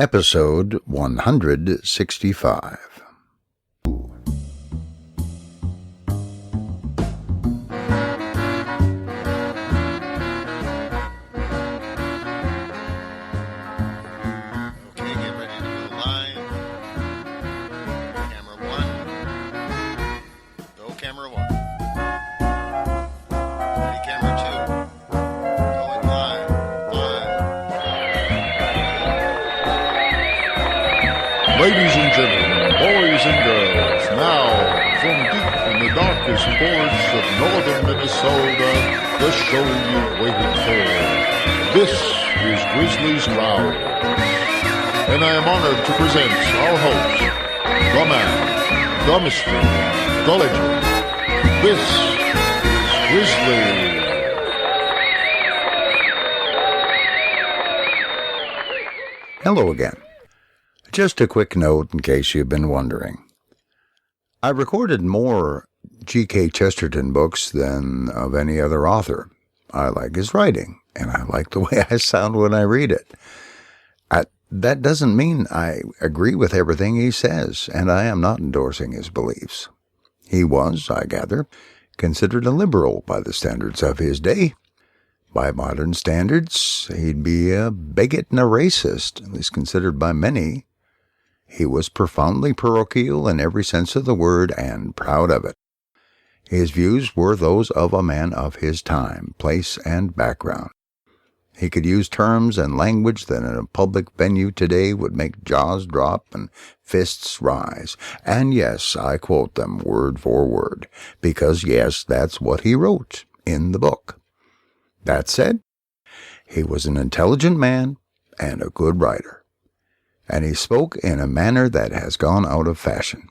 Episode 165. Ladies and gentlemen, boys and girls, now, from deep in the darkest forests of northern Minnesota, the show you've waited for. This is Grizzly's Lounge. And I am honored to present our host, the man, the mystery, the legend. This is Grizzly. Hello again. Just a quick note in case you've been wondering. I recorded more G.K. Chesterton books than of any other author. I like his writing, and I like the way I sound when I read it. That doesn't mean I agree with everything he says, and I am not endorsing his beliefs. He was, I gather, considered a liberal by the standards of his day. By modern standards, he'd be a bigot and a racist, at least considered by many. He was profoundly parochial in every sense of the word, and proud of it. His views were those of a man of his time, place, and background. He could use terms and language that in a public venue today would make jaws drop and fists rise. And yes, I quote them word for word, because yes, that's what he wrote in the book. That said, he was an intelligent man and a good writer. And he spoke in a manner that has gone out of fashion.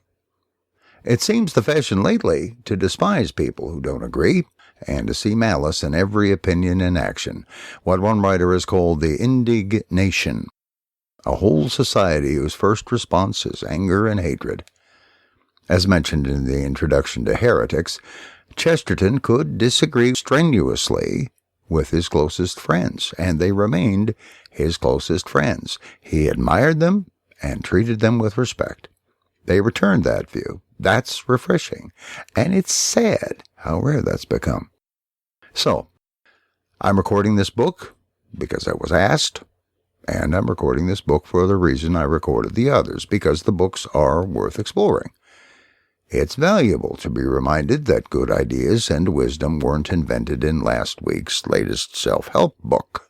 It seems the fashion lately to despise people who don't agree, and to see malice in every opinion and action, what one writer has called the indignation, a whole society whose first response is anger and hatred. As mentioned in the introduction to Heretics, Chesterton could disagree strenuously with his closest friends, and they remained his closest friends. He admired them and treated them with respect. They returned that view. That's refreshing, and it's sad how rare that's become. So, I'm recording this book because I was asked, and I'm recording this book for the reason I recorded the others, because the books are worth exploring. It's valuable to be reminded that good ideas and wisdom weren't invented in last week's latest self-help book.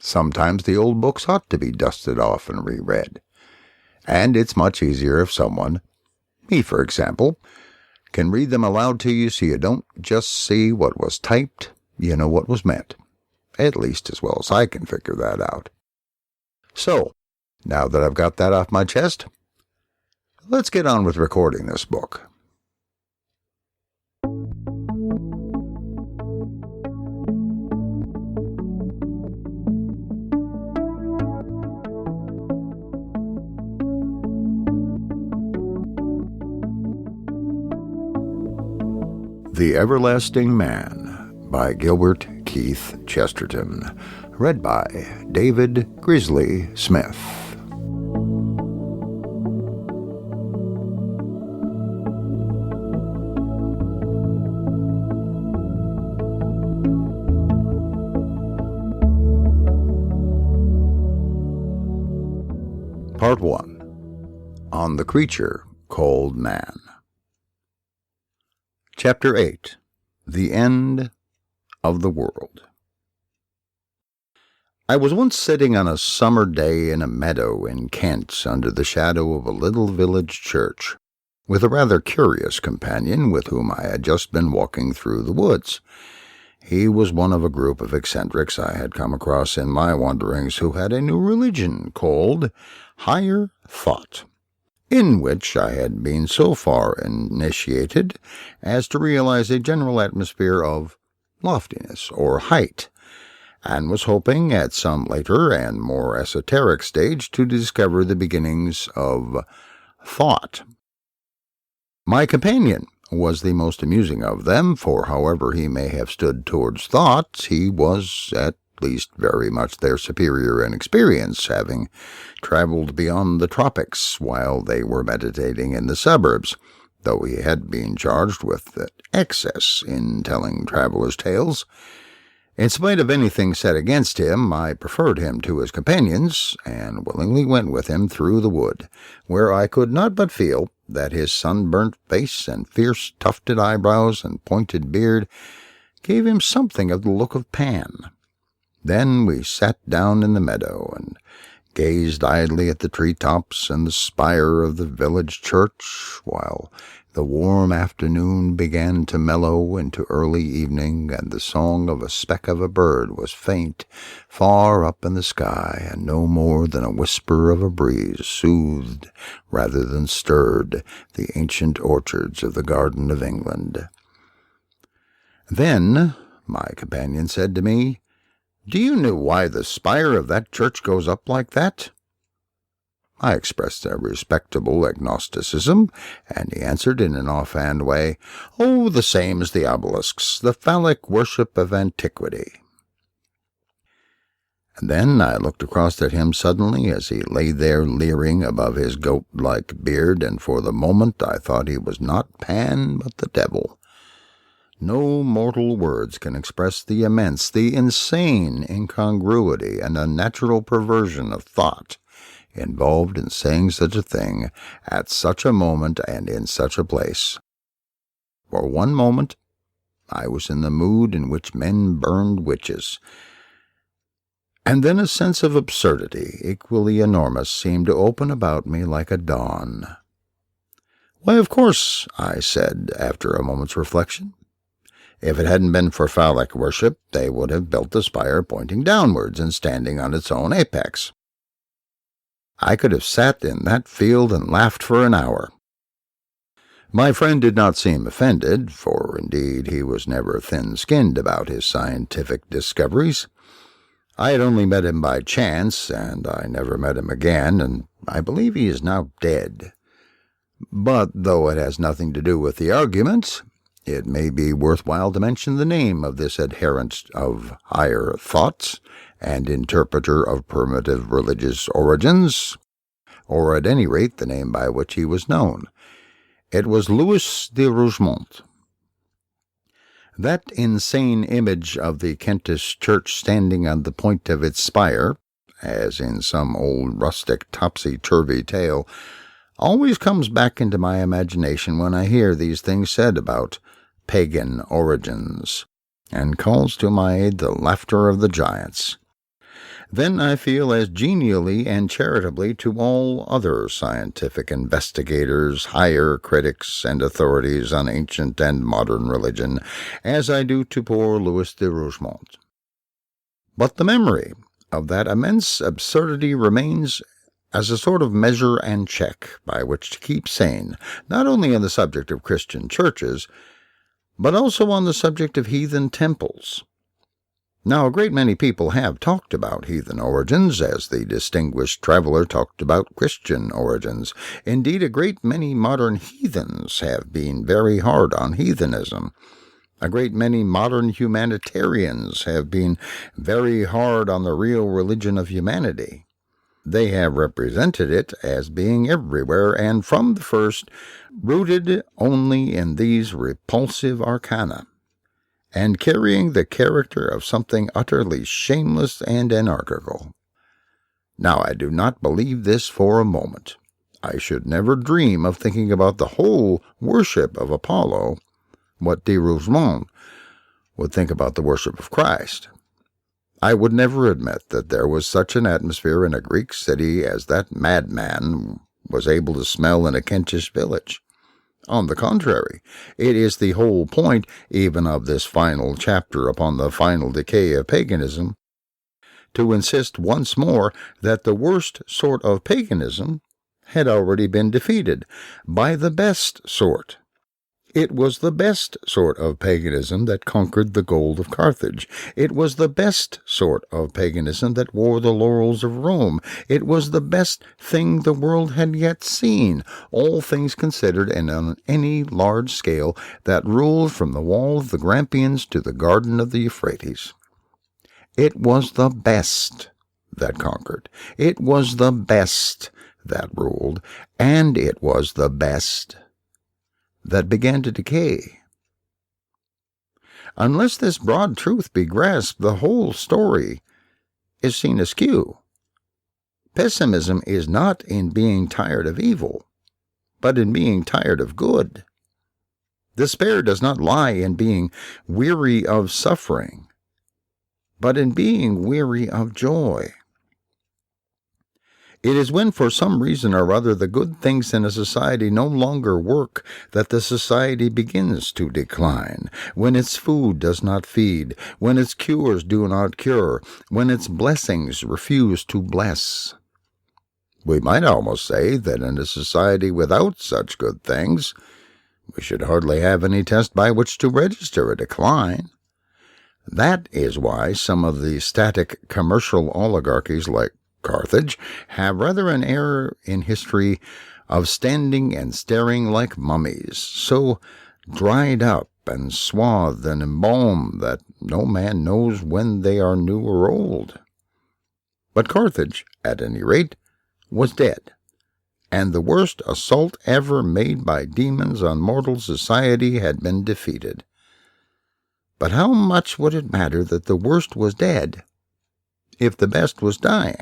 Sometimes the old books ought to be dusted off and reread. And it's much easier if someone, me for example, can read them aloud to you so you don't just see what was typed, you know what was meant. At least as well as I can figure that out. So, now that I've got that off my chest, let's get on with recording this book. The Everlasting Man by Gilbert Keith Chesterton. Read by David Grizzly Smith. Part 1. On the Creature Called Man. Chapter 8. The End of the World. I was once sitting on a summer day in a meadow in Kent under the shadow of a little village church, with a rather curious companion with whom I had just been walking through the woods. He was one of a group of eccentrics I had come across in my wanderings who had a new religion called Higher Thought, in which I had been so far initiated as to realize a general atmosphere of loftiness or height, and was hoping at some later and more esoteric stage to discover the beginnings of thought. My companion was the most amusing of them, for however he may have stood towards thought, he was at least very much their superior in experience, having traveled beyond the tropics while they were meditating in the suburbs, though he had been charged with excess in telling travelers' tales. In spite of anything said against him, I preferred him to his companions, and willingly went with him through the wood, where I could not but feel that his sunburnt face and fierce tufted eyebrows and pointed beard gave him something of the look of Pan. Then we sat down in the meadow, and gazed idly at the tree-tops and the spire of the village church, while the warm afternoon began to mellow into early evening, and the song of a speck of a bird was faint far up in the sky, and no more than a whisper of a breeze soothed rather than stirred the ancient orchards of the Garden of England. Then my companion said to me, "Do you know why the spire of that church goes up like that?" I expressed a respectable agnosticism, and he answered in an offhand way, "Oh, the same as the obelisks, the phallic worship of antiquity." And then I looked across at him suddenly as he lay there leering above his goat-like beard, and for the moment I thought he was not Pan but the devil. No mortal words can express the immense, the insane incongruity and unnatural perversion of thought involved in saying such a thing at such a moment and in such a place. For one moment I was in the mood in which men burned witches, and then a sense of absurdity equally enormous seemed to open about me like a dawn. "Why, of course," I said after a moment's reflection. "If it hadn't been for phallic worship, they would have built the spire pointing downwards and standing on its own apex." I could have sat in that field and laughed for an hour. My friend did not seem offended, for indeed he was never thin-skinned about his scientific discoveries. I had only met him by chance, and I never met him again, and I believe he is now dead. But though it has nothing to do with the argument, it may be worthwhile to mention the name of this adherent of higher thoughts and interpreter of primitive religious origins, or at any rate the name by which he was known. It was Louis de Rougemont. That insane image of the Kentish church standing on the point of its spire, as in some old rustic topsy-turvy tale, always comes back into my imagination when I hear these things said about pagan origins, and calls to my aid the laughter of the giants. Then I feel as genially and charitably to all other scientific investigators, higher critics, and authorities on ancient and modern religion, as I do to poor Louis de Rougemont. But the memory of that immense absurdity remains as a sort of measure and check by which to keep sane, not only on the subject of Christian churches, but also on the subject of heathen temples. Now, a great many people have talked about heathen origins, as the distinguished traveler talked about Christian origins. Indeed, a great many modern heathens have been very hard on heathenism. A great many modern humanitarians have been very hard on the real religion of humanity. They have represented it as being everywhere, and from the first, rooted only in these repulsive arcana, and carrying the character of something utterly shameless and anarchical. Now, I do not believe this for a moment. I should never dream of thinking about the whole worship of Apollo, what de Rougemont would think about the worship of Christ. I would never admit that there was such an atmosphere in a Greek city as that madman was able to smell in a Kentish village. On the contrary, it is the whole point even of this final chapter upon the final decay of paganism, to insist once more that the worst sort of paganism had already been defeated by the best sort. It was the best sort of paganism that conquered the gold of Carthage. It was the best sort of paganism that wore the laurels of Rome. It was the best thing the world had yet seen, all things considered, and on any large scale, that ruled from the wall of the Grampians to the garden of the Euphrates. It was the best that conquered. It was the best that ruled, and it was the best that began to decay. Unless this broad truth be grasped, the whole story is seen askew. Pessimism is not in being tired of evil, but in being tired of good. Despair does not lie in being weary of suffering, but in being weary of joy. It is when for some reason or other the good things in a society no longer work that the society begins to decline, when its food does not feed, when its cures do not cure, when its blessings refuse to bless. We might almost say that in a society without such good things, we should hardly have any test by which to register a decline. That is why some of the static commercial oligarchies like Carthage have rather an air in history of standing and staring like mummies, so dried up and swathed and embalmed that no man knows when they are new or old. But Carthage, at any rate, was dead, and the worst assault ever made by demons on mortal society had been defeated. But how much would it matter that the worst was dead, if the best was dying?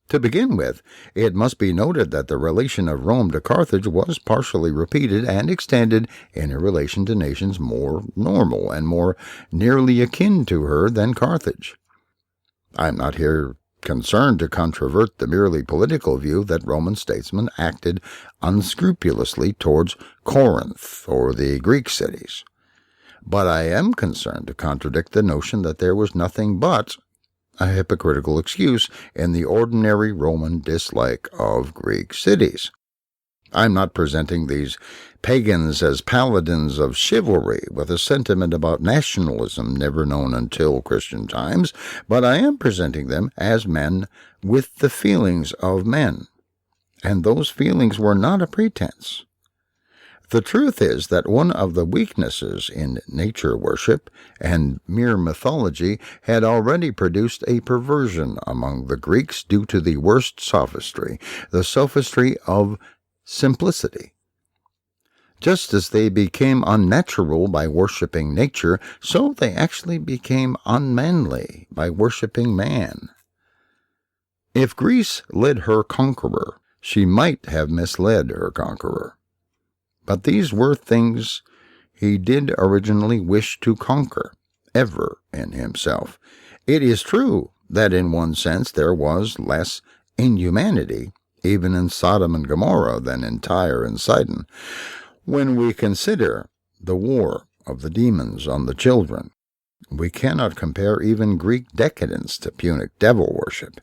To begin with, it must be noted that the relation of Rome to Carthage was partially repeated and extended in a relation to nations more normal and more nearly akin to her than Carthage. I am not here concerned to controvert the merely political view that Roman statesmen acted unscrupulously towards Corinth or the Greek cities, but I am concerned to contradict the notion that there was nothing but a hypocritical excuse in the ordinary Roman dislike of Greek cities. I am not presenting these pagans as paladins of chivalry with a sentiment about nationalism never known until Christian times, but I am presenting them as men with the feelings of men, and those feelings were not a pretense. The truth is that one of the weaknesses in nature worship and mere mythology had already produced a perversion among the Greeks due to the worst sophistry, the sophistry of simplicity. Just as they became unnatural by worshipping nature, so they actually became unmanly by worshipping man. If Greece led her conqueror, she might have misled her conqueror. But these were things he did originally wish to conquer, ever in himself. It is true that in one sense there was less inhumanity, even in Sodom and Gomorrah, than in Tyre and Sidon, when we consider the war of the demons on the children. We cannot compare even Greek decadence to Punic devil worship.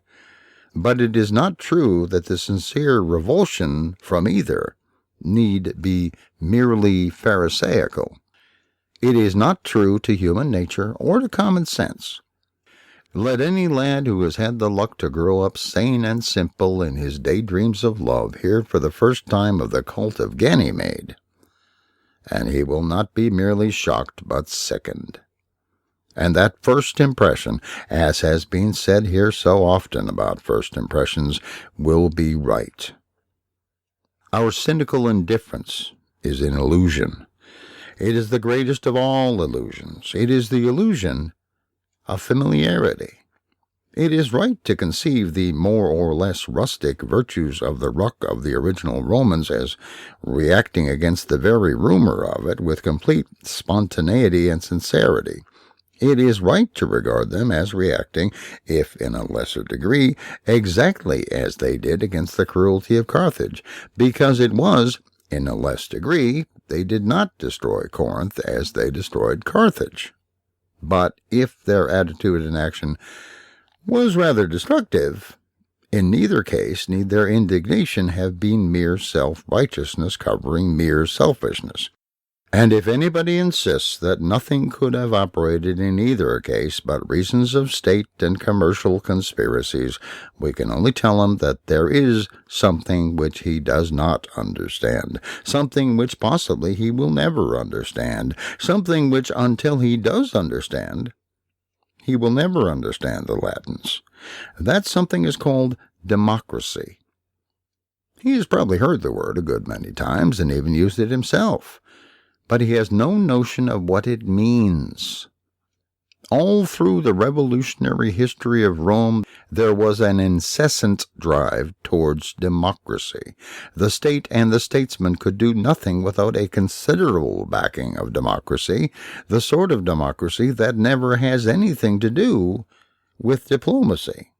But it is not true that the sincere revulsion from either need be merely pharisaical. It is not true to human nature or to common sense. Let any lad who has had the luck to grow up sane and simple in his daydreams of love hear for the first time of the cult of Ganymede, and he will not be merely shocked but sickened. And that first impression, as has been said here so often about first impressions, will be right. Our cynical indifference is an illusion. It is the greatest of all illusions. It is the illusion of familiarity. It is right to conceive the more or less rustic virtues of the ruck of the original Romans as reacting against the very rumor of it with complete spontaneity and sincerity. It is right to regard them as reacting, if in a lesser degree, exactly as they did against the cruelty of Carthage, because it was, in a less degree, they did not destroy Corinth as they destroyed Carthage. But if their attitude and action was rather destructive, in neither case need their indignation have been mere self-righteousness covering mere selfishness. And if anybody insists that nothing could have operated in either case but reasons of state and commercial conspiracies, we can only tell him that there is something which he does not understand, something which possibly he will never understand, something which, until he does understand, he will never understand the Latins. That something is called democracy. He has probably heard the word a good many times and even used it himself, but he has no notion of what it means. All through the revolutionary history of Rome, there was an incessant drive towards democracy. The state and the statesman could do nothing without a considerable backing of democracy, the sort of democracy that never has anything to do with diplomacy.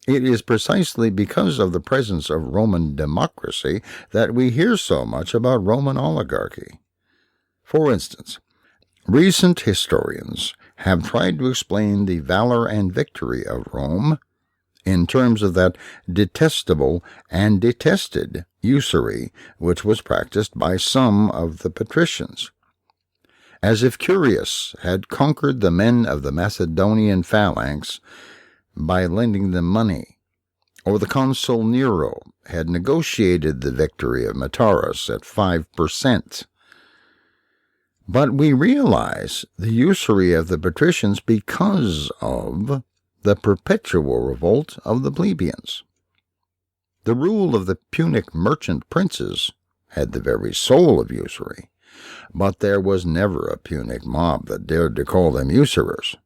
It is precisely because of the presence of Roman democracy that we hear so much about Roman oligarchy. For instance, recent historians have tried to explain the valor and victory of Rome in terms of that detestable and detested usury which was practiced by some of the patricians. As if Curius had conquered the men of the Macedonian phalanx by lending them money, or the consul Nero had negotiated the victory of Metaurus at 5%. But we realize the usury of the patricians because of the perpetual revolt of the plebeians. The rule of the Punic merchant princes had the very soul of usury, but there was never a Punic mob that dared to call them usurers.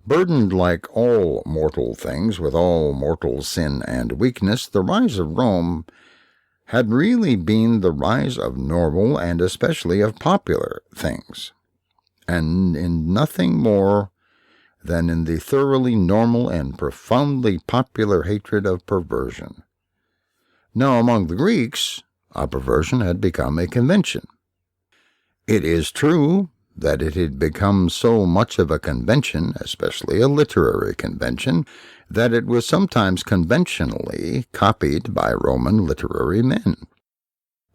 Burdened like all mortal things with all mortal sin and weakness, the rise of Rome had really been the rise of normal and especially of popular things, and in nothing more than in the thoroughly normal and profoundly popular hatred of perversion. Now, among the Greeks, a perversion had become a convention. It is true that it had become so much of a convention, especially a literary convention, that it was sometimes conventionally copied by Roman literary men.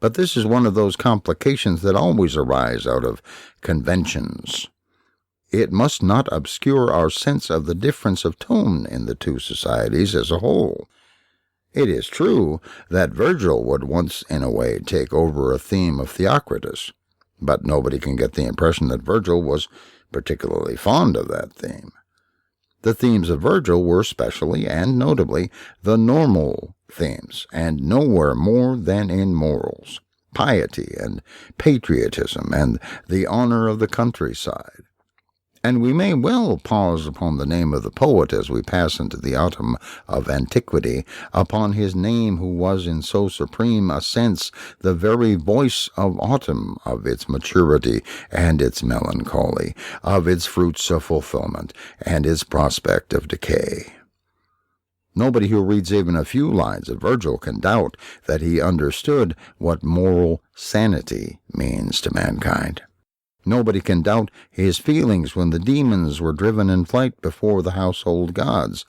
But this is one of those complications that always arise out of conventions. It must not obscure our sense of the difference of tone in the two societies as a whole. It is true that Virgil would once in a way take over a theme of Theocritus, but nobody can get the impression that Virgil was particularly fond of that theme. The themes of Virgil were specially and notably the normal themes, and nowhere more than in morals, piety and patriotism, and the honor of the countryside. And we may well pause upon the name of the poet as we pass into the autumn of antiquity, upon his name who was in so supreme a sense the very voice of autumn, of its maturity and its melancholy, of its fruits of fulfillment and its prospect of decay. Nobody who reads even a few lines of Virgil can doubt that he understood what moral sanity means to mankind. Nobody can doubt his feelings when the demons were driven in flight before the household gods.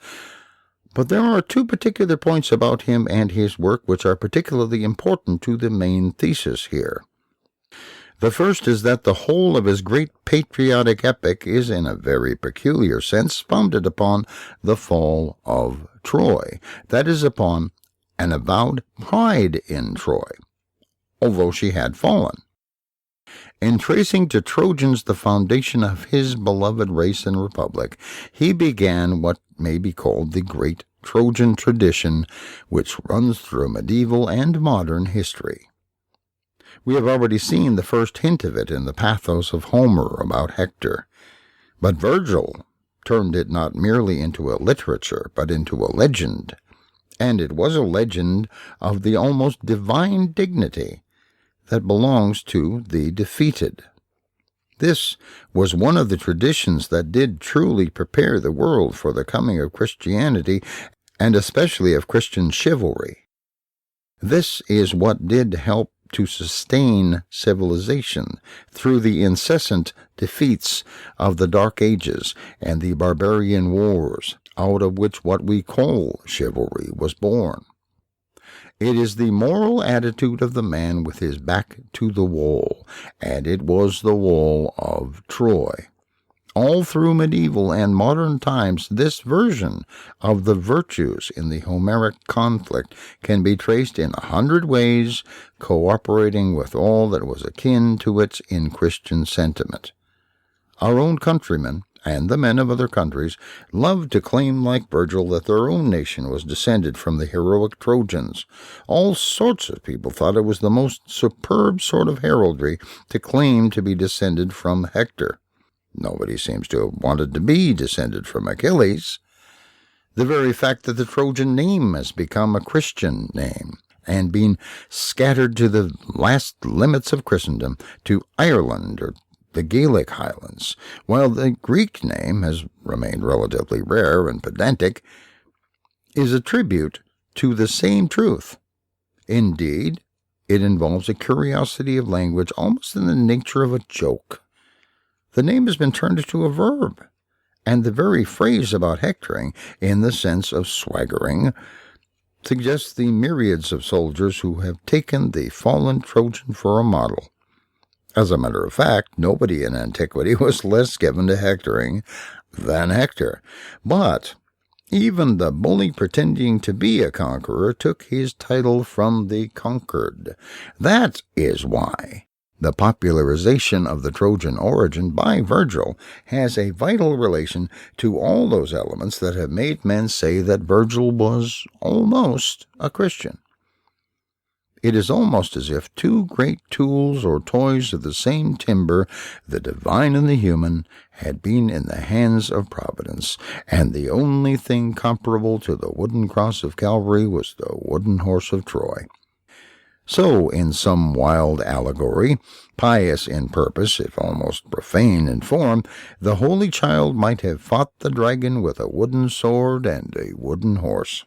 But there are two particular points about him and his work which are particularly important to the main thesis here. The first is that the whole of his great patriotic epic is in a very peculiar sense founded upon the fall of Troy, that is, upon an avowed pride in Troy, although she had fallen. In tracing to Trojans the foundation of his beloved race and republic, he began what may be called the great Trojan tradition, which runs through medieval and modern history. We have already seen the first hint of it in the pathos of Homer about Hector, but Virgil turned it not merely into a literature, but into a legend, and it was a legend of the almost divine dignity that belongs to the defeated. This was one of the traditions that did truly prepare the world for the coming of Christianity, and especially of Christian chivalry. This is what did help to sustain civilization through the incessant defeats of the Dark Ages and the barbarian wars, out of which what we call chivalry was born. It is the moral attitude of the man with his back to the wall, and it was the wall of Troy. All through medieval and modern times, this version of the virtues in the Homeric conflict can be traced in 100 ways, cooperating with all that was akin to it in Christian sentiment. Our own countrymen, and the men of other countries loved to claim like Virgil that their own nation was descended from the heroic Trojans. All sorts of people thought it was the most superb sort of heraldry to claim to be descended from Hector. Nobody seems to have wanted to be descended from Achilles. The very fact that the Trojan name has become a Christian name and been scattered to the last limits of Christendom, to Ireland or the Gaelic Highlands, while the Greek name has remained relatively rare and pedantic, is a tribute to the same truth. Indeed, it involves a curiosity of language almost in the nature of a joke. The name has been turned into a verb, and the very phrase about hectoring, in the sense of swaggering, suggests the myriads of soldiers who have taken the fallen Trojan for a model. As a matter of fact, nobody in antiquity was less given to hectoring than Hector. But even the bully pretending to be a conqueror took his title from the conquered. That is why the popularization of the Trojan origin by Virgil has a vital relation to all those elements that have made men say that Virgil was almost a Christian. It is almost as if two great tools or toys of the same timber, the divine and the human, had been in the hands of Providence, and the only thing comparable to the wooden cross of Calvary was the wooden horse of Troy. So, in some wild allegory, pious in purpose, if almost profane in form, the Holy Child might have fought the dragon with a wooden sword and a wooden horse.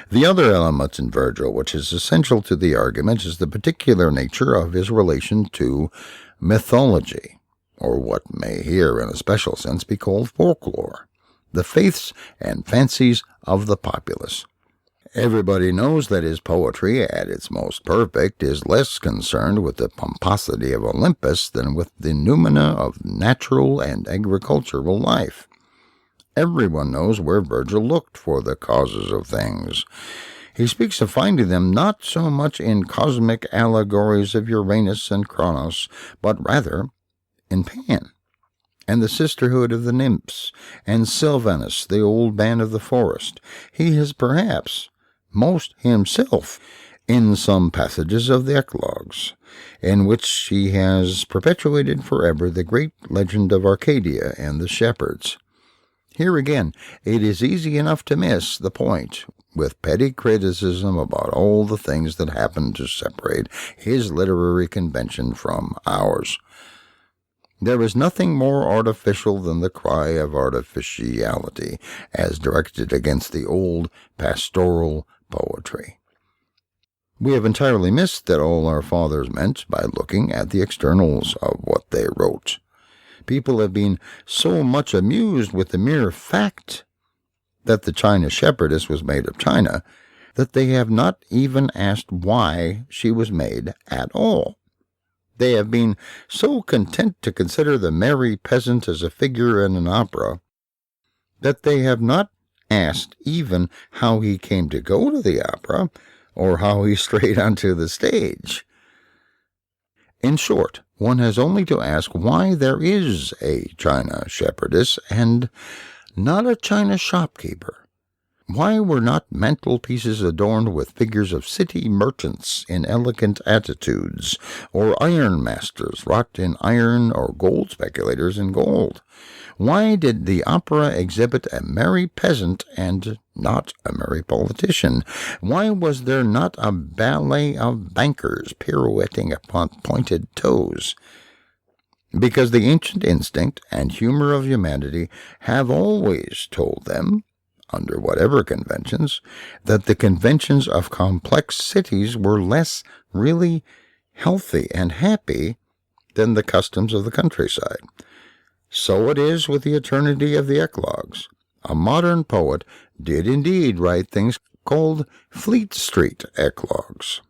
The other element in Virgil which is essential to the argument is the particular nature of his relation to mythology, or what may here in a special sense be called folklore, the faiths and fancies of the populace. Everybody knows that his poetry, at its most perfect, is less concerned with the pomposity of Olympus than with the noumena of natural and agricultural life. Everyone knows where Virgil looked for the causes of things. He speaks of finding them not so much in cosmic allegories of Uranus and Kronos, but rather in Pan, and the sisterhood of the nymphs, and Sylvanus, the old man of the forest. He has perhaps most himself in some passages of the Eclogues, in which he has perpetuated forever the great legend of Arcadia and the shepherds. Here again, it is easy enough to miss the point with petty criticism about all the things that happen to separate his literary convention from ours. There is nothing more artificial than the cry of artificiality as directed against the old pastoral poetry. We have entirely missed that all our fathers meant by looking at the externals of what they wrote. People have been so much amused with the mere fact that the China shepherdess was made of china that they have not even asked why she was made at all. They have been so content to consider the merry peasant as a figure in an opera that they have not asked even how he came to go to the opera or how he strayed onto the stage. In short, one has only to ask why there is a China shepherdess and not a China shopkeeper. Why were not mantelpieces adorned with figures of city merchants in elegant attitudes, or ironmasters wrought in iron, or gold speculators in gold? Why did the opera exhibit a merry peasant and not a merry politician? Why was there not a ballet of bankers pirouetting upon pointed toes? Because the ancient instinct and humor of humanity have always told them, under whatever conventions, that the conventions of complex cities were less really healthy and happy than the customs of the countryside. So it is with the eternity of the Eclogues. A modern poet did indeed write things called Fleet Street Eclogues,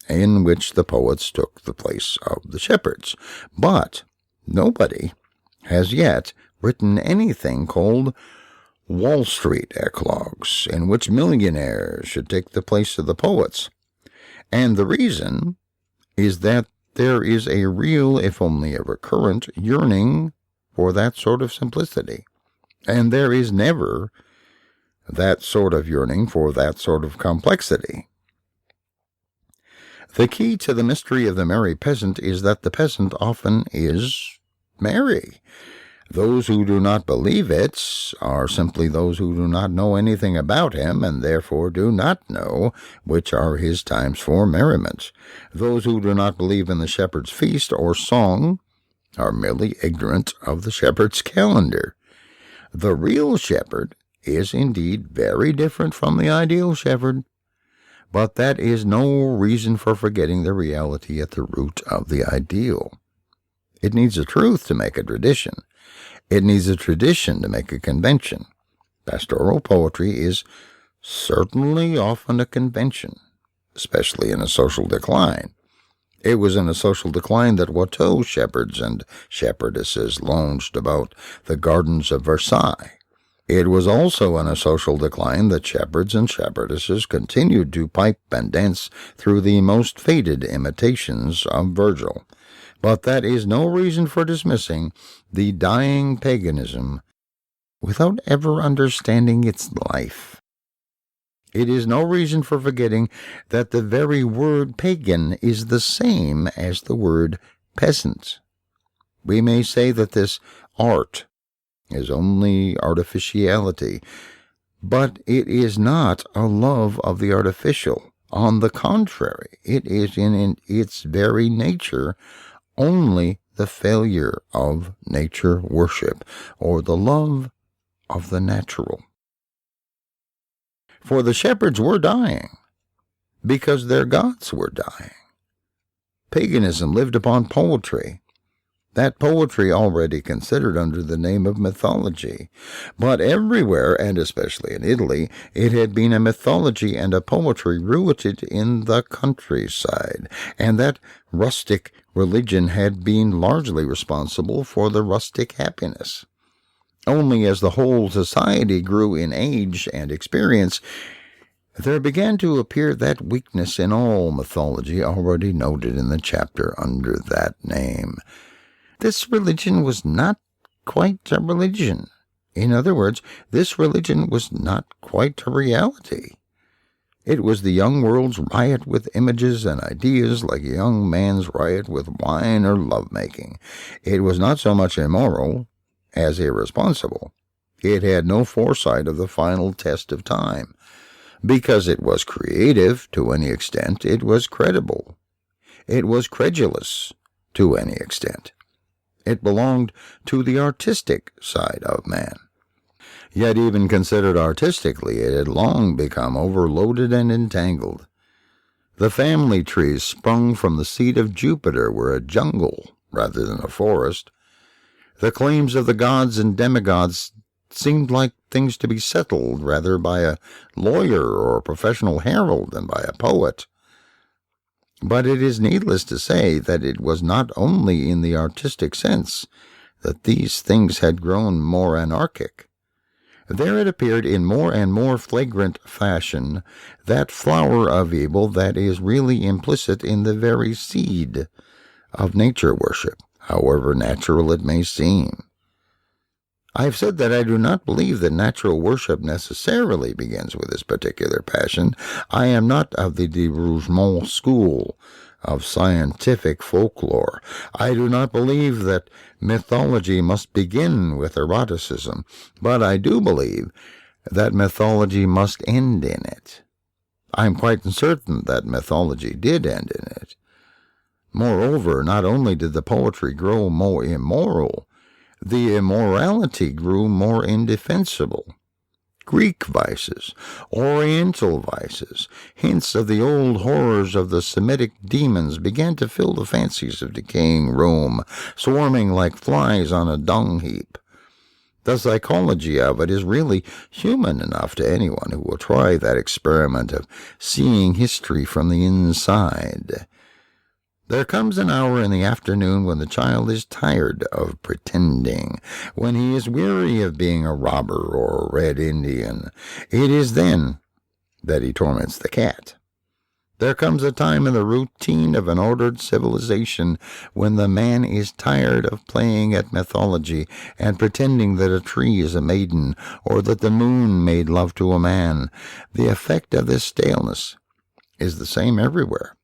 in which the poets took the place of the shepherds, but nobody has yet written anything called Wall Street Eclogues, in which millionaires should take the place of the poets. And the reason is that there is a real, if only a recurrent, yearning for that sort of simplicity, and there is never that sort of yearning for that sort of complexity. The key to the mystery of the merry peasant is that the peasant often is merry. Those who do not believe it are simply those who do not know anything about him, and therefore do not know which are his times for merriment. Those who do not believe in the shepherd's feast or song are merely ignorant of the shepherd's calendar. The real shepherd is indeed very different from the ideal shepherd, but that is no reason for forgetting the reality at the root of the ideal. It needs a truth to make a tradition. It needs a tradition to make a convention. Pastoral poetry is certainly often a convention, especially in a social decline. It was in a social decline that Watteau shepherds and shepherdesses lounged about the gardens of Versailles. It was also in a social decline that shepherds and shepherdesses continued to pipe and dance through the most faded imitations of Virgil. But that is no reason for dismissing the dying paganism without ever understanding its life. It is no reason for forgetting that the very word pagan is the same as the word peasant. We may say that this art is only artificiality, but it is not a love of the artificial. On the contrary, it is in its very nature only the failure of nature worship, or the love of the natural. For the shepherds were dying, because their gods were dying. Paganism lived upon poetry, that poetry already considered under the name of mythology. But everywhere, and especially in Italy, it had been a mythology and a poetry rooted in the countryside, and that rustic religion had been largely responsible for the rustic happiness. Only as the whole society grew in age and experience, there began to appear that weakness in all mythology already noted in the chapter under that name. This religion was not quite a religion. In other words, this religion was not quite a reality. It was the young world's riot with images and ideas like a young man's riot with wine or love-making. It was not so much immoral as irresponsible. It had no foresight of the final test of time. Because it was creative to any extent, it was credible. It was credulous to any extent. It belonged to the artistic side of man. Yet even considered artistically, it had long become overloaded and entangled. The family trees sprung from the seed of Jupiter were a jungle rather than a forest. The claims of the gods and demigods seemed like things to be settled rather by a lawyer or a professional herald than by a poet. But it is needless to say that it was not only in the artistic sense that these things had grown more anarchic. There it appeared in more and more flagrant fashion that flower of evil that is really implicit in the very seed of nature worship, however natural it may seem. I have said that I do not believe that natural worship necessarily begins with this particular passion. I am not of the de Rougemont school of scientific folklore. I do not believe that mythology must begin with eroticism, but I do believe that mythology must end in it. I am quite certain that mythology did end in it. Moreover, not only did the poetry grow more immoral, the immorality grew more indefensible. Greek vices, Oriental vices, hints of the old horrors of the Semitic demons began to fill the fancies of decaying Rome, swarming like flies on a dung heap. The psychology of it is really human enough to anyone who will try that experiment of seeing history from the inside. There comes an hour in the afternoon when the child is tired of pretending, when he is weary of being a robber or a red Indian. It is then that he torments the cat. There comes a time in the routine of an ordered civilization when the man is tired of playing at mythology and pretending that a tree is a maiden or that the moon made love to a man. The effect of this staleness is the same everywhere.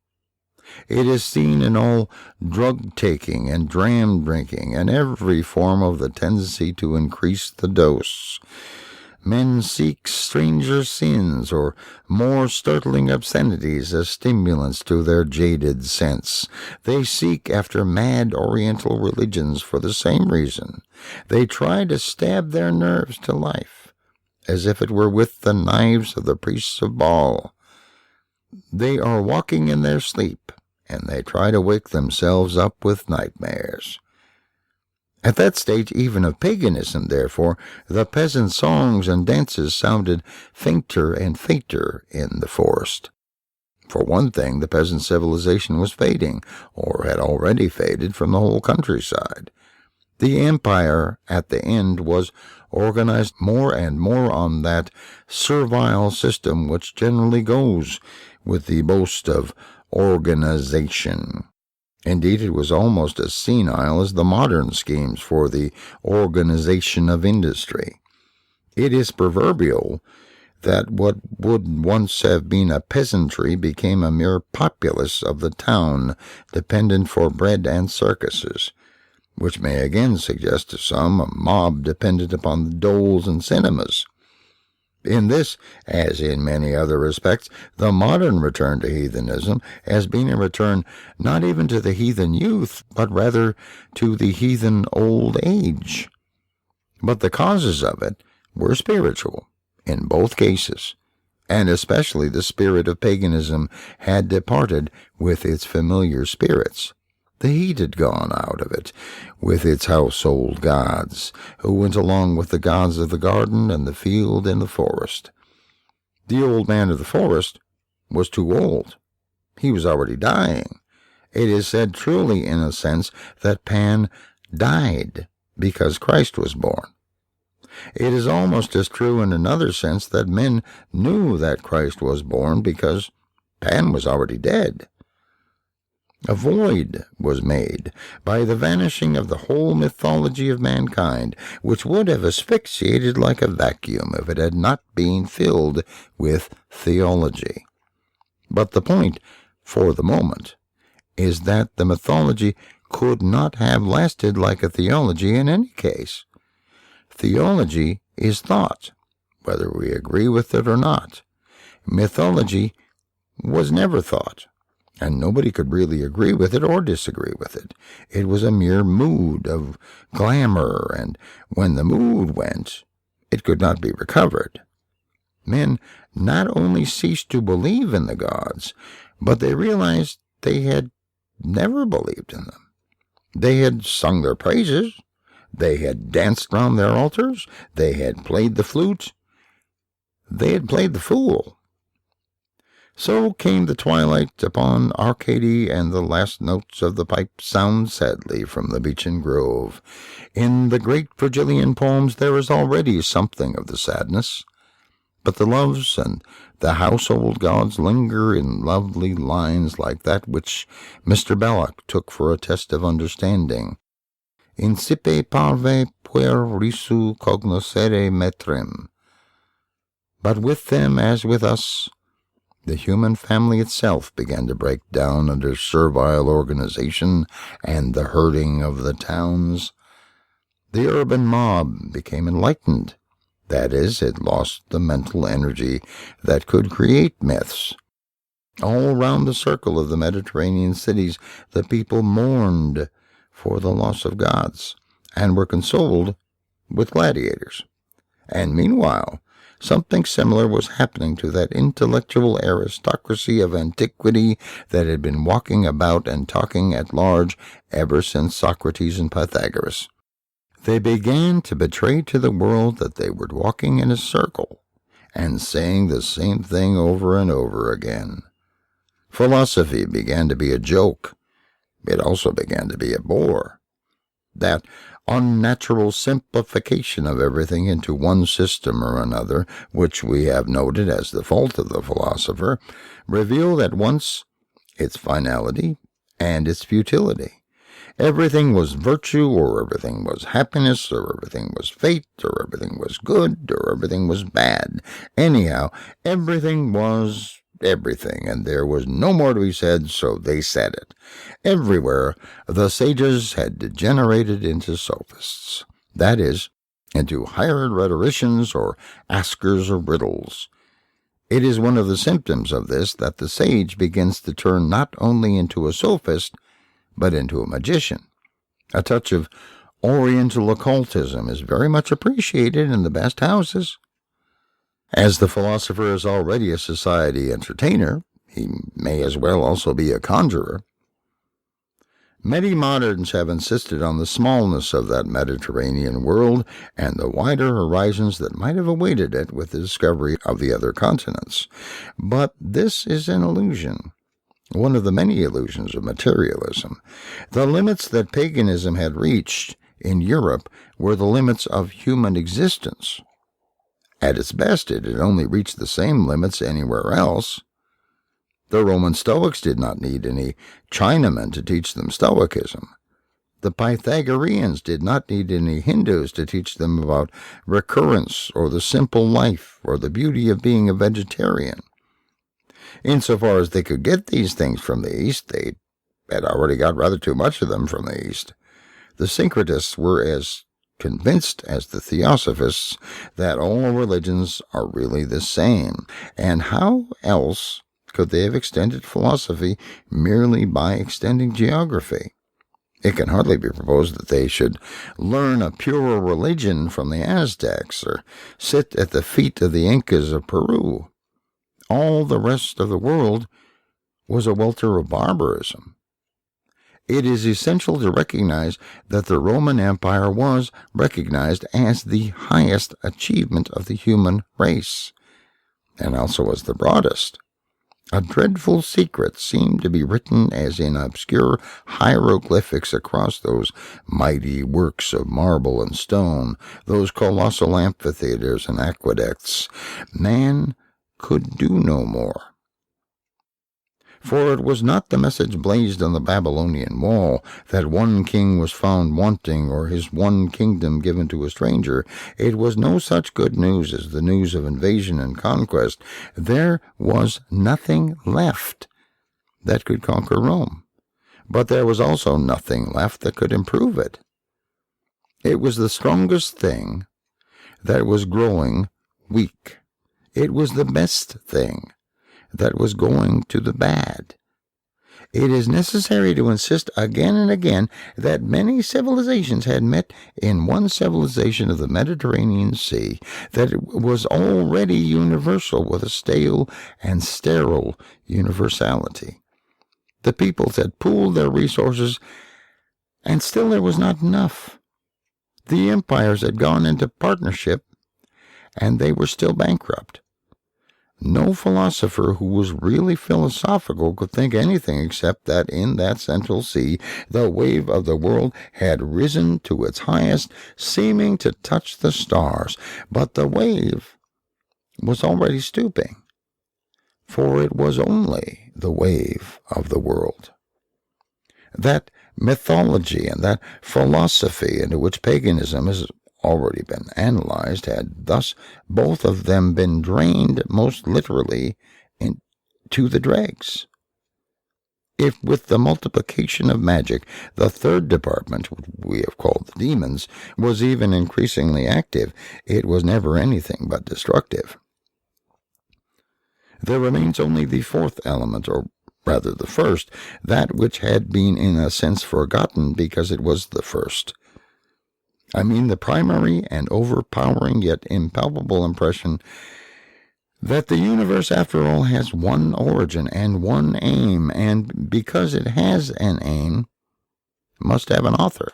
It is seen in all drug-taking and dram-drinking and every form of the tendency to increase the dose. Men seek stranger sins or more startling obscenities as stimulants to their jaded sense. They seek after mad oriental religions for the same reason. They try to stab their nerves to life, as if it were with the knives of the priests of Baal. They are walking in their sleep, and they try to wake themselves up with nightmares. At that stage even of paganism, therefore, the peasant songs and dances sounded fainter and fainter in the forest. For one thing, the peasant civilization was fading, or had already faded from the whole countryside. The empire at the end was organized more and more on that servile system which generally goes with the boast of organization. Indeed, it was almost as senile as the modern schemes for the organization of industry. It is proverbial that what would once have been a peasantry became a mere populace of the town, dependent for bread and circuses, which may again suggest to some a mob dependent upon the doles and cinemas. In this, as in many other respects, the modern return to heathenism has been a return not even to the heathen youth, but rather to the heathen old age. But the causes of it were spiritual in both cases, and especially the spirit of paganism had departed with its familiar spirits. The heat had gone out of it with its household gods, who went along with the gods of the garden and the field and the forest. The old man of the forest was too old. He was already dying. It is said truly in a sense that Pan died because Christ was born. It is almost as true in another sense that men knew that Christ was born because Pan was already dead. A void was made by the vanishing of the whole mythology of mankind, which would have asphyxiated like a vacuum if it had not been filled with theology. But the point, for the moment, is that the mythology could not have lasted like a theology in any case. Theology is thought, whether we agree with it or not. Mythology was never thought, and nobody could really agree with it or disagree with it. It was a mere mood of glamour, and when the mood went, it could not be recovered. Men not only ceased to believe in the gods, but they realized they had never believed in them. They had sung their praises, they had danced round their altars, they had played the flute, they had played the fool. So came the twilight upon Arcady, and the last notes of the pipe sound sadly from the beechen grove. In the great Virgilian poems there is already something of the sadness, but the loves and the household gods linger in lovely lines like that which Mr. Belloc took for a test of understanding. Incipe parve puer risu cognoscere metrem. But with them, as with us, the human family itself began to break down under servile organization and the herding of the towns. The urban mob became enlightened. That is, it lost the mental energy that could create myths. All round the circle of the Mediterranean cities, the people mourned for the loss of gods, and were consoled with gladiators. And meanwhile, something similar was happening to that intellectual aristocracy of antiquity that had been walking about and talking at large ever since Socrates and Pythagoras. They began to betray to the world that they were walking in a circle and saying the same thing over and over again. Philosophy began to be a joke. It also began to be a bore. That unnatural simplification of everything into one system or another, which we have noted as the fault of the philosopher, revealed at once its finality and its futility. Everything was virtue, or everything was happiness, or everything was fate, or everything was good, or everything was bad. Anyhow, everything was everything, and there was no more to be said, so they said it. Everywhere the sages had degenerated into sophists, that is, into hired rhetoricians or askers of riddles. It is one of the symptoms of this that the sage begins to turn not only into a sophist, but into a magician. A touch of Oriental occultism is very much appreciated in the best houses. As the philosopher is already a society entertainer, he may as well also be a conjurer. Many moderns have insisted on the smallness of that Mediterranean world and the wider horizons that might have awaited it with the discovery of the other continents. But this is an illusion, one of the many illusions of materialism. The limits that paganism had reached in Europe were the limits of human existence. At its best, it had only reached the same limits anywhere else. The Roman Stoics did not need any Chinamen to teach them Stoicism. The Pythagoreans did not need any Hindus to teach them about recurrence or the simple life or the beauty of being a vegetarian. Insofar as they could get these things from the East, they had already got rather too much of them from the East. The syncretists were as convinced as the theosophists that all religions are really the same, and how else could they have extended philosophy merely by extending geography? It can hardly be proposed that they should learn a purer religion from the Aztecs, or sit at the feet of the Incas of Peru. All the rest of the world was a welter of barbarism. It is essential to recognize that the Roman Empire was recognized as the highest achievement of the human race, and also as the broadest. A dreadful secret seemed to be written as in obscure hieroglyphics across those mighty works of marble and stone, those colossal amphitheaters and aqueducts. Man could do no more. For it was not the message blazed on the Babylonian wall that one king was found wanting or his one kingdom given to a stranger. It was no such good news as the news of invasion and conquest. There was nothing left that could conquer Rome, but there was also nothing left that could improve it. It was the strongest thing that was growing weak. It was the best thing that was going to the bad. It is necessary to insist again and again that many civilizations had met in one civilization of the Mediterranean Sea, that it was already universal with a stale and sterile universality. The peoples had pooled their resources, and still there was not enough. The empires had gone into partnership, and they were still bankrupt. No philosopher who was really philosophical could think anything except that in that central sea the wave of the world had risen to its highest, seeming to touch the stars. But the wave was already stooping, for it was only the wave of the world. That mythology and that philosophy into which paganism is already been analyzed had thus both of them been drained most literally into the dregs. If with the multiplication of magic the third department, which we have called the demons, was even increasingly active, it was never anything but destructive. There remains only the fourth element, or rather the first, that which had been in a sense forgotten because it was the first. I mean the primary and overpowering yet impalpable impression that the universe, after all, has one origin and one aim, and because it has an aim, must have an author.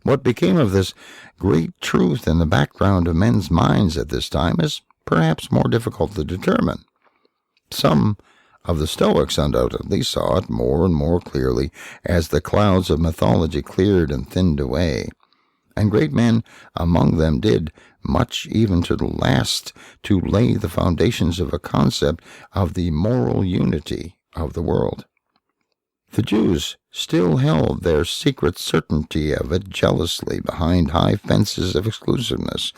What became of this great truth in the background of men's minds at this time is perhaps more difficult to determine. Some of the Stoics undoubtedly saw it more and more clearly as the clouds of mythology cleared and thinned away. and great men among them did much even to the last to lay the foundations of a concept of the moral unity of the world. The Jews still held their secret certainty of it jealously behind high fences of exclusiveness.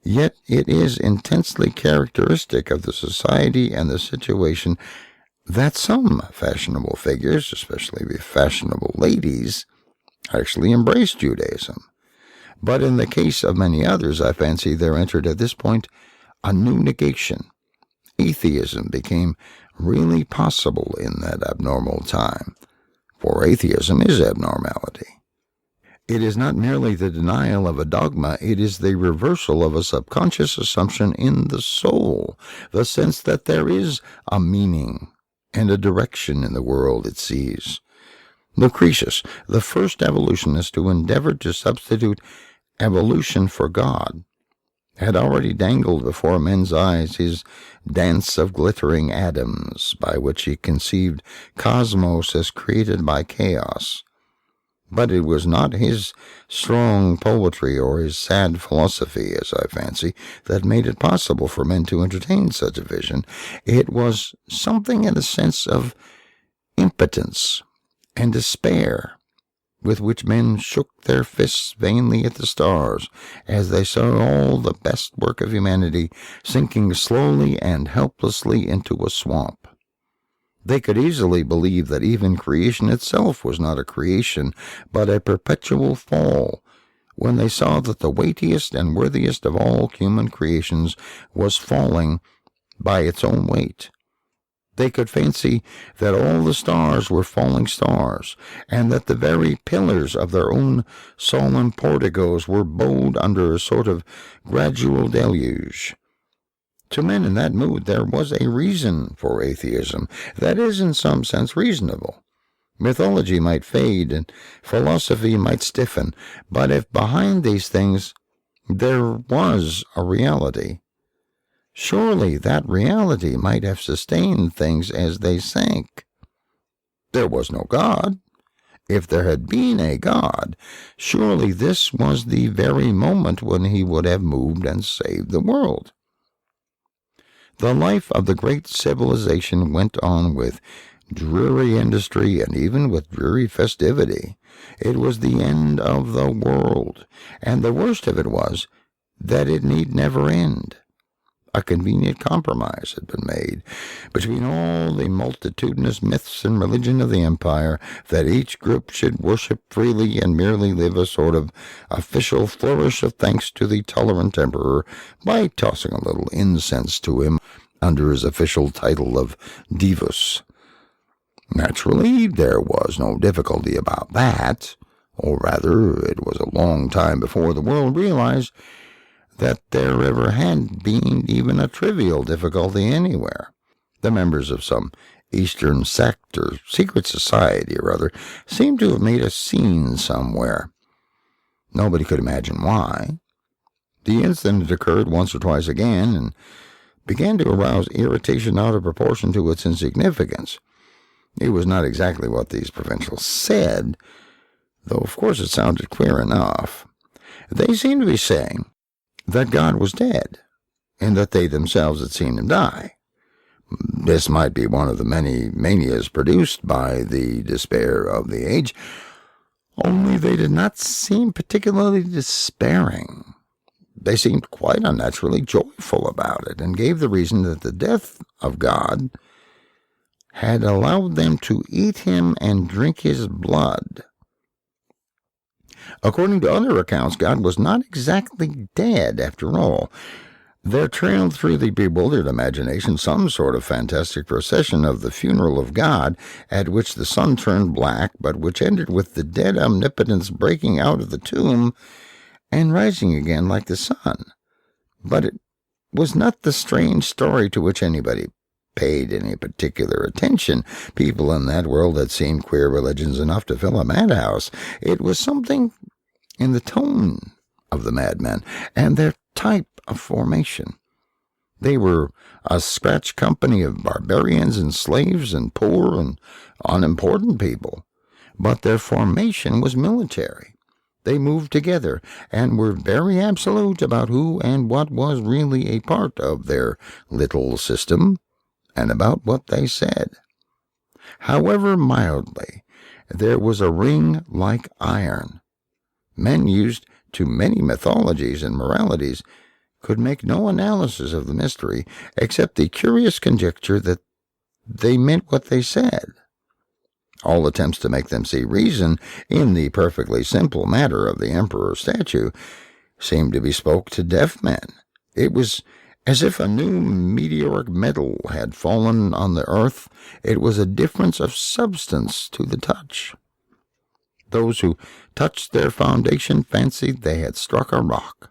Yet it is intensely characteristic of the society and the situation that some fashionable figures, especially the fashionable ladies, actually embraced Judaism. But in the case of many others, I fancy there entered at this point a new negation. Atheism became really possible in that abnormal time, for atheism is abnormality. It is not merely the denial of a dogma, it is the reversal of a subconscious assumption in the soul, the sense that there is a meaning and a direction in the world it sees. Lucretius, the first evolutionist who endeavored to substitute evolution for God, had already dangled before men's eyes his dance of glittering atoms, by which he conceived cosmos as created by chaos. But it was not his strong poetry or his sad philosophy, as I fancy, that made it possible for men to entertain such a vision. It was something in a sense of impotence and despair, with which men shook their fists vainly at the stars as they saw all the best work of humanity sinking slowly and helplessly into a swamp. They could easily believe that even creation itself was not a creation, but a perpetual fall, when they saw that the weightiest and worthiest of all human creations was falling by its own weight. They could fancy that all the stars were falling stars, and that the very pillars of their own solemn porticos were bowed under a sort of gradual deluge. To men in that mood there was a reason for atheism that is in some sense reasonable. Mythology might fade and philosophy might stiffen, but if behind these things there was a reality, surely that reality might have sustained things as they sank. There was no God. If there had been a God, surely this was the very moment when he would have moved and saved the world. The life of the great civilization went on with dreary industry and even with dreary festivity. It was the end of the world, and the worst of it was that it need never end. A convenient compromise had been made between all the multitudinous myths and religion of the empire, that each group should worship freely and merely live a sort of official flourish of thanks to the tolerant emperor by tossing a little incense to him under his official title of Divus. Naturally, there was no difficulty about that, or rather, it was a long time before the world realized that there ever had been even a trivial difficulty anywhere. The members of some Eastern sect or secret society or other seemed to have made a scene somewhere. Nobody could imagine why. The incident occurred once or twice again and began to arouse irritation out of proportion to its insignificance. It was not exactly what these provincials said, though of course it sounded queer enough. They seemed to be saying that God was dead, and that they themselves had seen him die. This might be one of the many manias produced by the despair of the age, only they did not seem particularly despairing. They seemed quite unnaturally joyful about it, and gave the reason that the death of God had allowed them to eat him and drink his blood. According to other accounts, God was not exactly dead after all. There trailed through the bewildered imagination some sort of fantastic procession of the funeral of God, at which the sun turned black, but which ended with the dead omnipotence breaking out of the tomb and rising again like the sun. But it was not the strange story to which anybody paid any particular attention. People in that world had seen queer religions enough to fill a madhouse. It was something in the tone of the madmen and their type of formation. They were a scratch company of barbarians and slaves and poor and unimportant people, but their formation was military. They moved together and were very absolute about who and what was really a part of their little system and about what they said. However mildly, there was a ring like iron. Men used to many mythologies and moralities could make no analysis of the mystery except the curious conjecture that they meant what they said. All attempts to make them see reason in the perfectly simple matter of the emperor's statue seemed to be spoke to deaf men. It was as if a new meteoric metal had fallen on the earth. It was a difference of substance to the touch. Those who touched their foundation fancied they had struck a rock.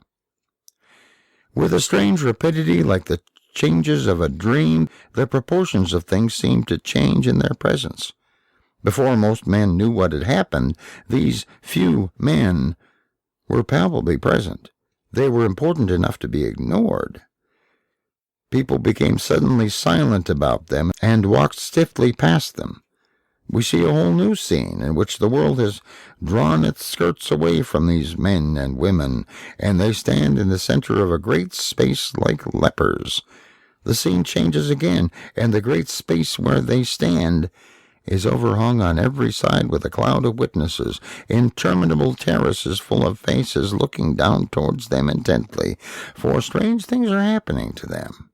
With a strange rapidity, like the changes of a dream, the proportions of things seemed to change in their presence. Before most men knew what had happened, these few men were palpably present. They were important enough to be ignored. People became suddenly silent about them and walked stiffly past them. We see a whole new scene in which the world has drawn its skirts away from these men and women, and they stand in the center of a great space like lepers. The scene changes again, and the great space where they stand is overhung on every side with a cloud of witnesses, interminable terraces full of faces looking down towards them intently, for strange things are happening to them.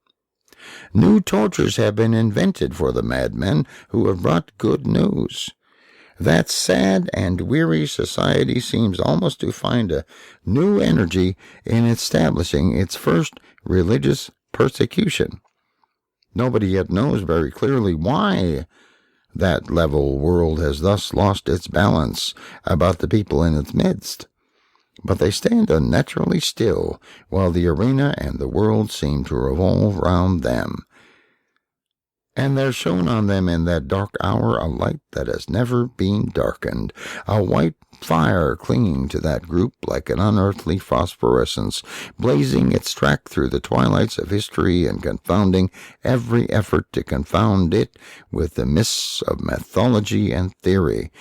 New tortures have been invented for the madmen who have brought good news. That sad and weary society seems almost to find a new energy in establishing its first religious persecution. Nobody yet knows very clearly why that level world has thus lost its balance about the people in its midst. But they stand unnaturally still, while the arena and the world seem to revolve round them. And there shone on them in that dark hour a light that has never been darkened, a white fire clinging to that group like an unearthly phosphorescence, blazing its track through the twilights of history and confounding every effort to confound it with the mists of mythology and theory.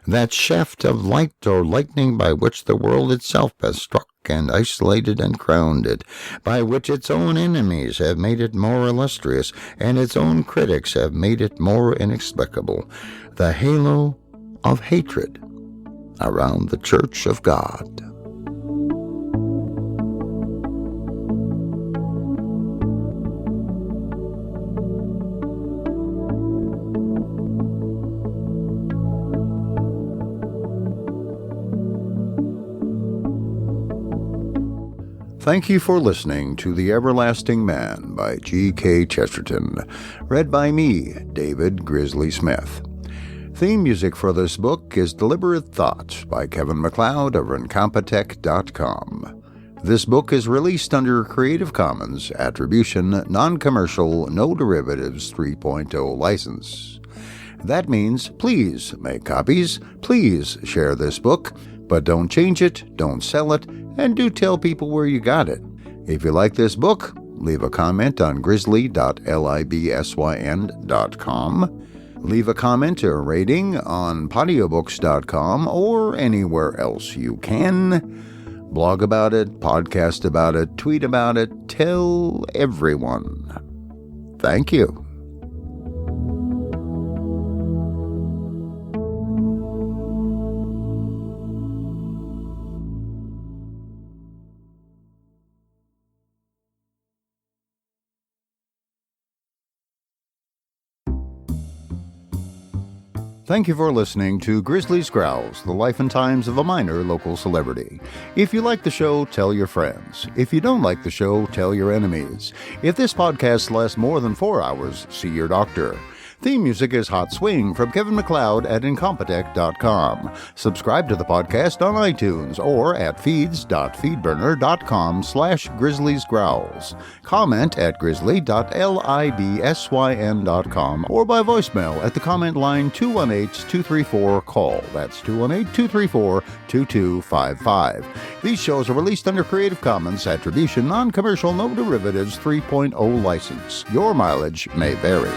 That shaft of light or lightning by which the world itself has struck and isolated and crowned it, by which its own enemies have made it more illustrious, and its own critics have made it more inexplicable, the halo of hatred around the Church of God. Thank you for listening to The Everlasting Man by G.K. Chesterton, read by me, David Grizzly Smith. Theme music for this book is Deliberate Thought by Kevin MacLeod of Incompetech.com. This book is released under Creative Commons Attribution, Non-Commercial, No Derivatives 3.0 license. That means please make copies, please share this book, but don't change it, don't sell it, and do tell people where you got it. If you like this book, leave a comment on grizzly.libsyn.com. Leave a comment or rating on podiobooks.com or anywhere else you can. Blog about it, podcast about it, tweet about it, tell everyone. Thank you. Thank you for listening to Grizzly's Growls, the life and times of a minor local celebrity. If you like the show, tell your friends. If you don't like the show, tell your enemies. If this podcast lasts more than 4 hours, see your doctor. Theme music is Hot Swing from Kevin MacLeod at Incompetech.com. Subscribe to the podcast on iTunes or at feeds.feedburner.com/grizzliesgrowls. Comment at grizzly.libsyn.com or by voicemail at the comment line 218-234-CALL. That's 218-234-2255. These shows are released under Creative Commons Attribution, Non-Commercial, No Derivatives 3.0 license. Your mileage may vary.